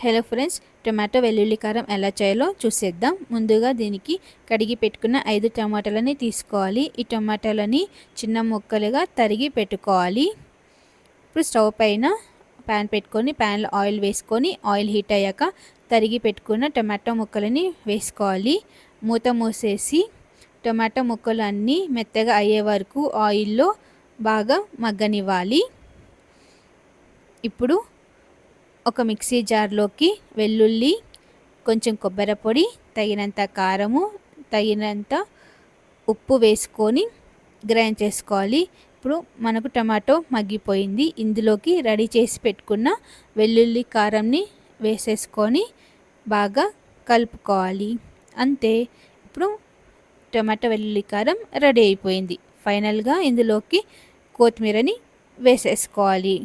Hello friends, tomato వెల్లుల్లి కారం ఎలా చేయాలో చూసేద్దాం. ముందుగా దీనికి కడిగి పెట్టుకున్న 5 టమాటాలని తీసుకోవాలి. ఈ టమాటాలని చిన్న ముక్కలుగా తరిగి పెట్టుకోవాలి. ఇప్పుడు స్టవ్ పైన ప్యాన్ పెట్టుకొని ప్యాన్లో ఆయిల్ వేసుకొని ఆయిల్ హీట్ అయ్యాక తరిగి పెట్టుకున్న టమాటో ముక్కలని వేసుకోవాలి. మూత మూసేసి టమాటో ముక్కలు అన్నీ మెత్తగా అయ్యే వరకు ఆయిల్లో బాగా మగ్గనివ్వాలి. ఇప్పుడు ఒక మిక్సీ జార్లోకి వెల్లుల్లి, కొంచెం కొబ్బరి పొడి, తగినంత కారము, తగినంత ఉప్పు వేసుకొని గ్రైండ్ చేసుకోవాలి. ఇప్పుడు మనకు టమాటో మగ్గిపోయింది. ఇందులోకి రెడీ చేసి పెట్టుకున్న వెల్లుల్లి కారంని వేసేసుకొని బాగా కలుపుకోవాలి. అంతే, ఇప్పుడు టమాటో వెల్లుల్లి కారం రెడీ అయిపోయింది. ఫైనల్గా ఇందులోకి కొత్తిమీరని వేసేసుకోవాలి.